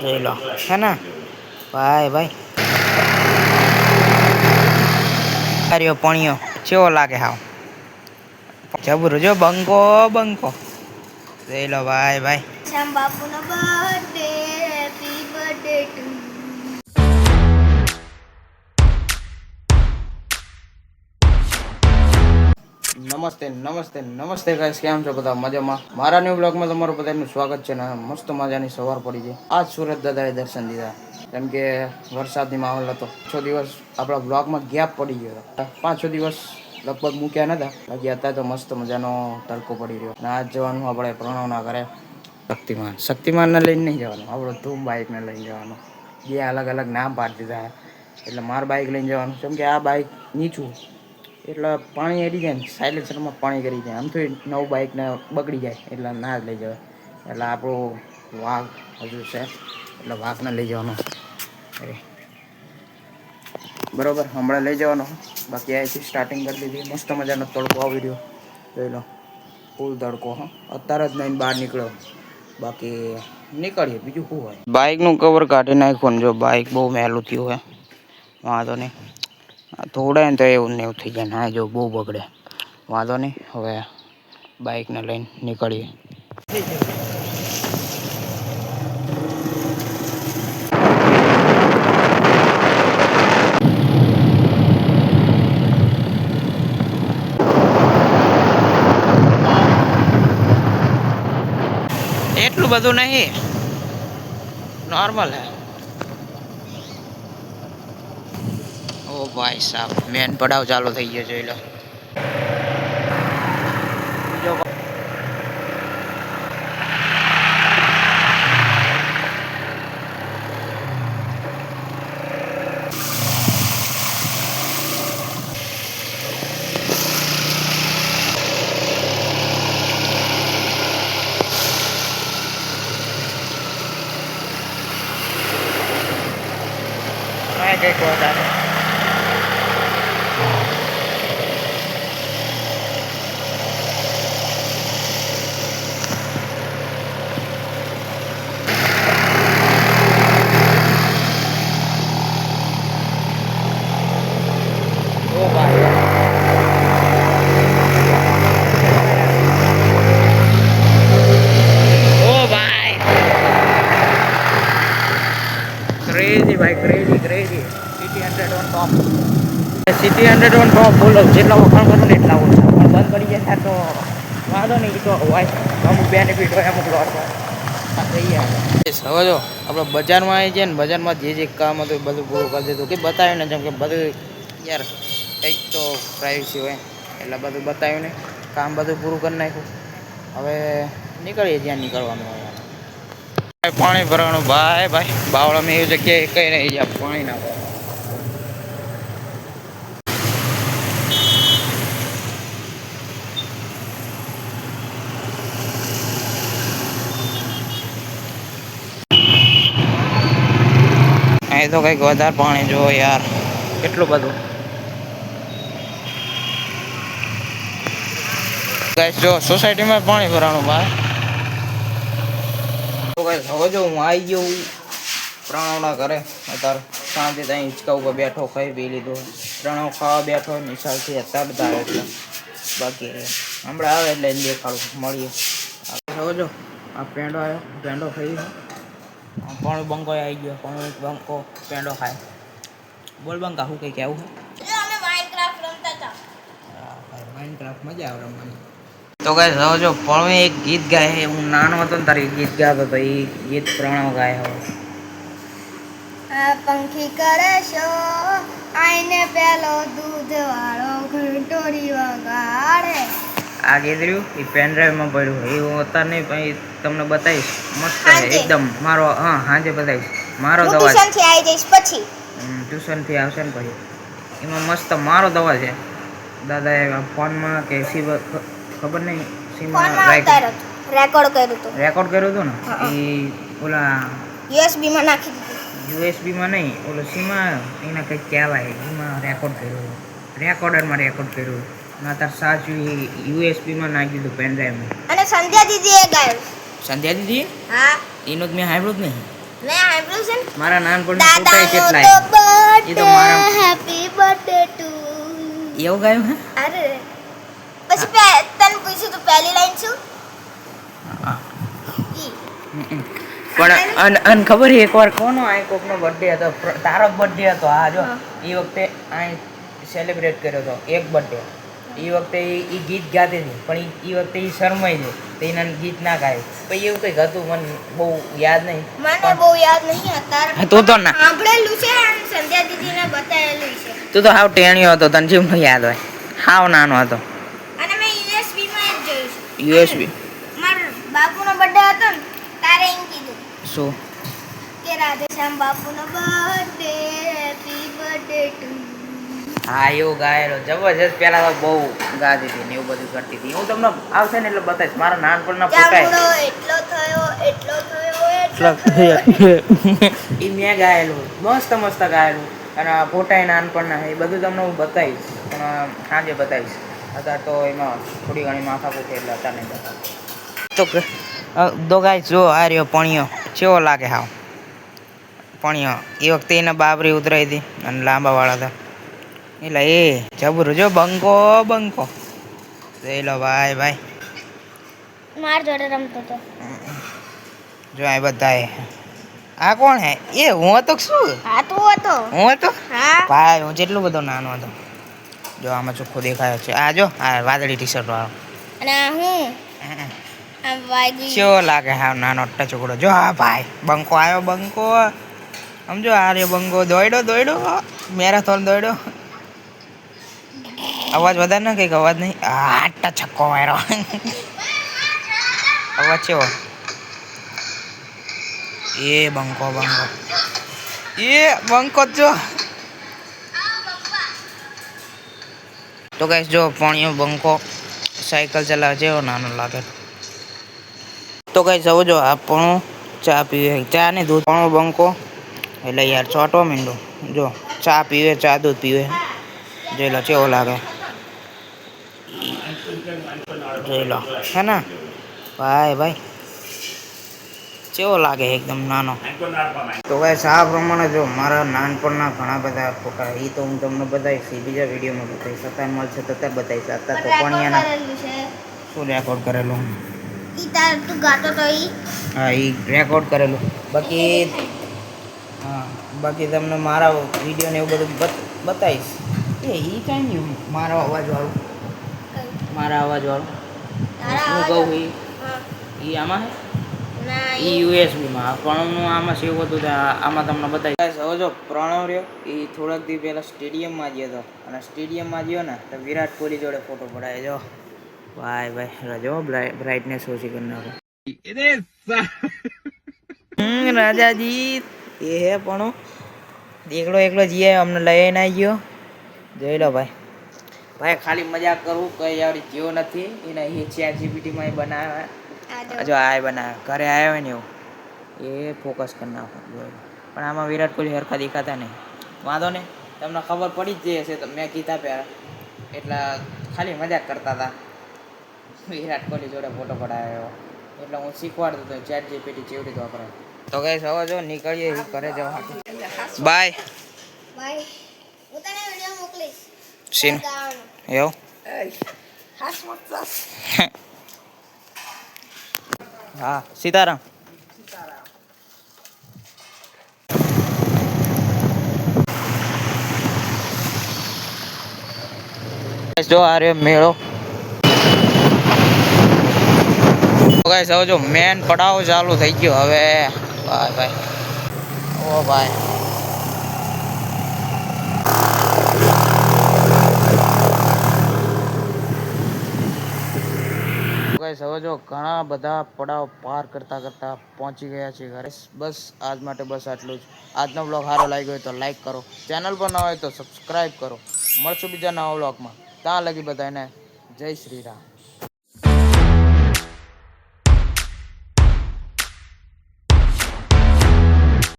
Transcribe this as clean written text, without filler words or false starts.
જોઈ લો હે ને ભાઈ ભાઈ કાર્યો પણ્યો કેવો લાગે હાવ જબરો જો બંકો બંકો જોઈ લો ભાઈ ભાઈ શ્યામ બાપુનો બર્થડે હેપી બર્થડે ટુ નમસ્તે નમસ્તે નમસ્તે ગાઈસ કેમ છો બધા મજામાં મારા ન્યુ બ્લોગમાં તમારું બધાનું સ્વાગત છે ને મસ્ત મજાની સવાર પડી છે આજ સુરત દાદાએ દર્શન દીધા કેમ કે વરસાદની માહોલ હતો 6 દિવસ આપણા બ્લોગમાં ગેપ પડી ગયો 5-6 દિવસ લગભગ મૂક્યા નતા બાકી અત્યારે તો મસ્ત મજાનો તડકો પડી રહ્યો અને આજ જવાનું આપણે પ્રણવના ઘરે શક્તિમાનને લઈને નહીં જવાનું આપણો ધૂમ બાઇકને લઈને જવાનું બે અલગ અલગ નામ પાડી દીધા એટલે મારું બાઇક લઈને જવાનું કેમ કે આ બાઇક નીચું એટલે પાણી એડી જાય ને સાયલેન્સરમાં પાણી કરી જાય આમ તો નવું બાઇકને બગડી જાય એટલે ના જ લઈ જવાય એટલે આપણું વાઘ હજુ છે એટલે વાઘને લઈ જવાનો બરાબર હમણાં લઈ જવાનો બાકી અહીંથી સ્ટાર્ટિંગ કરી દીધી મસ્ત મજાનો તડકો આવી રહ્યો જોઈ લો ફૂલ તડકો હા અત્યારે જ નહીં બહાર નીકળ્યો બાકી નીકળીએ બીજું શું હોય બાઇકનું કવર કાઢી નાખ્યું ને જો બાઇક બહુ મહેલું થયું હોય વાંધો નહીં થોડા ને તો એવું ને એવું થઈ જાય ના જો બહુ બગડે વાંધો નહીં હવે બાઇકને લઈને નીકળીએ એટલું બધું નહીં નોર્મલ હે ઓ ભાઈ સાહેબ મેન પડાવ ચાલુ થઈ ગયો જોઈ લો કંઈક વધારે ઓ ભાઈ ઓ ભાઈ ક્રેઝી ભાઈ crazy city 100 on top city 100 on top બોલો જેટલા વખાણ કરો ને એટલા ઓછા પણ બંધ કરી જાય તો વાંધો નહીં તો હોય અમુક બેનિફિટ હોય અમુક લોસ હોય હવે જો આપણે બજારમાં આવી જાય ને બજારમાં જે કામ હતું બધું પૂરું કરી દીધું કે બતાવ્યું ને જેમ કે બધું યાર કંઈક તો પ્રાઇવસી હોય એટલે બધું બતાવ્યું ને કામ બધું પૂરું કરી નાખ્યું હવે નીકળીએ જ્યાં નીકળવાનું હોય પાણી ભરવાનું ભાઈ ભાઈ બાવળામાં એવી જગ્યાએ કઈ નહીં જ્યાં પાણી ના ભરે અહીં તો કંઈક વધારે પાણી જો યાર કેટલું બધું ગાઈસ જો સોસાયટીમાં પાણી ભરાવાનું ભાઈ તો ગાઈસ હવે જો હું આવી ગયો પ્રણવના ઘરે અત્યારે શાંતિ ત્યાં હિંચકા ઉપર બેઠો ખાઈ પી લીધું પ્રણવ ખાવા બેઠો નિશાળથી અત્યારે આવે એટલે બાકી હમણાં આવે એટલે દેખાડું મળીએ હવે જો આ પેંડો આવ્યો પેંડો ખાઈ પણ બંકો આવી ગયો પણ બંકો પેંડો ખાય બોલ બંકા શું કંઈ કહેવું અમે માઇનક્રાફ્ટ રમતા હતા માઇનક્રાફ્ટ મજા આવે રમવાની તો ગાઈસ હવે જો પણ એક ગીત ગાય હું નાનો હતો ને તારે ગીત ગાતો હતો એ ગીત પ્રણવ ગાય હવે આ પંખી કરે શો આઈને પેલો દૂધ વાળો ઘંટોરી વગાડે આ ગીત રહ્યું એ પેનડ્રાઈવમાં પડ્યું એ હું અત્યારે નહીં પણ તમને બતાવીશ મસ્ત છે એકદમ મારો હા સાંજે બતાવીશ મારો દવા ટ્યુશનથી આવી જઈશ પછી ટ્યુશનથી આવશે ને પછી એમાં મસ્ત મારો દવા છે દાદાએ ફોનમાં કે ખબર નહીં સીમમાં રેકોર્ડ કર્યું હતું ને એ ઓલા યુએસબીમાં નાખી દીધું યુએસબીમાં નહીં ઓલો સીમા એના કંઈક કહેવાય એમાં રેકોર્ડ કર્યું રેકોર્ડરમાં રેકોર્ડ કર્યું ના તાર સાચું યુએસબીમાં નાખી દીધું પેનડ્રાઈવમાં અને સંધ્યા દીદી એ ગાયું સંધ્યા દીદી હા એનું જ મેં સાંભળ્યું જ નહીં મેં સાંભળ્યું છે ને? મારા નાનપણના ફોટા દાદાનો કેટલાય તો એ તો મારા બર્થડે હેપી બર્થડે ટુ એવું ગાયું હે અરે પછી તને પૂછ્યું તું પહેલી લાઈન શું ઈ. પણ અન ખબર છે એકવાર કોનો આ કોકનો બર્થડે હતો તારો બર્થડે હતો આ જો હા. એ વખતે આ સેલિબ્રેટ કર્યો હતો એક બર્થડે એ વખતે એ ગીત ગાતી હતી પણ એ વખતે એ શરમાઈ ગઈ તો એના ગીત ના ગાયું પછી એવું કંઈક હતું મને બહુ યાદ નહીં મને બહુ યાદ નહીં અત્યારે હા, તું તો ના. સાંભળેલું છે અને સંધ્યા દીદીને બતાવેલું છે તું તો હાવ ટેણીયો હતો તને જેમ યાદ હોય હાવ નાનો હતો અને મેં યુએસબી માં જ જોયું છે યુએસબી મારા બાપુનો બર્થડે હતો ને તારે એમ કીધું શું કે રાધેશ્યામ બાપુનો બર્થડે હેપી બર્થડે ટુ હા એવું ગાયેલો જબરજસ્ત પેલા તો બહુ ગાતી હતી ને એવું બધું કરતી હતી હું તમને આવશે ને એટલે બતાવીશ મારા નાનપણના ફોટા જાંબુડો એટલો થયો એટલો થયો એ મેં ગાયેલું મસ્ત મસ્ત ગાયેલું અને આ ફોટા એ નાનપણના એ બધું તમને હું બતાવીશ પણ સાંજે બતાવીશ અત્યારે તો એમાં થોડી ઘણી માથા પૂછે એટલે અત્યારે નહીં બતાવું તો ગાય જો આ રહ્યો પણિયો કેવો લાગે હાવ પણિયો એ વખતે એને બાબરી ઉતરાઈ હતી અને લાંબા વાળા હતા એટલે એ જબરું જો બંકો બંકો જોઈ લો ભાઈ ભાઈ માર જોડે રમતો તો જો આ બધા આ કોણ હે એ હું હતો કે શું હા તું હતો હું હતો હા ભાઈ હું જેટલો બધો નાનો હતો જો આમાં ચોખ્ખો દેખાયો છે આ જો આ વાદળી ટી શર્ટ વાળો અને આ હું આ વાગી કેવો લાગે હા નાનો ટચુકડો જો હા ભાઈ બંકો આવ્યો બંકો સમજો આ રે બંકો દોડ્યો દોડ્યો મેરાથોન દોડ્યો અવાજ વધારે ના કંઈક અવાજ નહીં આટા છક્કો માર્યો અવાજ કેવો એ બંકો બંકો એ બંકો જો તો ગાઈસ જો પાણીઓ બંકો સાયકલ ચલાવે છે એવો નાનો લાગે તો ગાઈસ હવે જો આપણું ચા પીવે ચા ને દૂધ પણ બંકો એટલે યાર ચોટો મીંડો જો ચા પીવે ચા દૂધ પીવે જોઈ લો કેવો લાગે જોઈ લો હે ને ભાઈ ભાઈ કેવો લાગે એકદમ નાનો તો ગાઈસ આ પ્રમાણે જો મારા નાનપણના ઘણા બધા ફોટા એ તો હું તમને બતાવીશ બીજા વિડીયોમાં બતાવીશ અત્યારે મળશે તો અત્યારે બતાવીશ અત્યારે તો પણિયાના કરેલું છે શું રેકોર્ડ કરેલું ઈ તાર તું ગાતો તો ઈ હા એ રેકોર્ડ કરેલું બાકી હા બાકી તમને મારા વિડીયો ને એવું બધું બતાવીશ એ કાંઈ નહીં મારો અવાજવાળું મારા અવાજવાળું તારા હું અવાજ કહું હા. એ આમાં ના એ યુએસબીમાં પ્રણવનું આમાં સેવ હતું તો આમાં તમને બતાવી હવે જો પ્રણવ રહ્યો એ થોડાક દી પહેલાં સ્ટેડિયમમાં ગયો હતો અને સ્ટેડિયમમાં ગયો ને તો વિરાટ કોહલી જોડે ફોટો પડાય જો ભાઈ ભાઈ રજો બ્રાઇટનેસ ઓછી કરી નાખો રાજાજી એ હે પણ એકલો એકલો જઈએ અમને લઈને આવી ગયો જોઈ લો ભાઈ ભાઈ ખાલી મજાક કરવું કઈ આવડી જેવો નથી એને એ ચેટ જીપીટીમાં એ બનાવે આ જો આ બનાવે ઘરે આવ્યો હોય ને એવું એ ફોકસ કરી નાખો જોઈ લો. પણ આમાં વિરાટ કોહલી હરખા દેખાતા નહીં વાંધો નહીં તમને ખબર પડી જ જઈ હશે તો મેં કીધા પહેલાં એટલે ખાલી મજાક કરતા હતા વિરાટ કોહલી જોડે ફોટો પડાવ્યો એટલે હું શીખવાડતો હતો ચેટ જીપીટી કેવી રીતે વાપરે તો ગાઈસ હવે જો નીકળીએ ઘરે જવા બાય ભાઈ હું તને વિડિયો મોકલીશ સીન ગાવાનો એવું હાસ મત હા સીતારામ જો આ રહ્યો મેળો ગાઈસ હવે જો મેન પડાવ ચાલુ થઈ ગયો હવે ભાઈ ભાઈ ઓ ભાઈ ગાઈસ હવે જો ઘણા બધા પડાવ પાર કરતા કરતા પહોંચી ગયા છે ઘરે બસ આજ માટે બસ આટલું જ આજનો બ્લોગ સારો લાગ્યો હોય તો લાઈક કરો ચેનલ પર ન હોય તો સબસ્ક્રાઈબ કરો મળશું બીજા નવા બ્લોગમાં ત્યાં લગી બધાને જય શ્રી રામ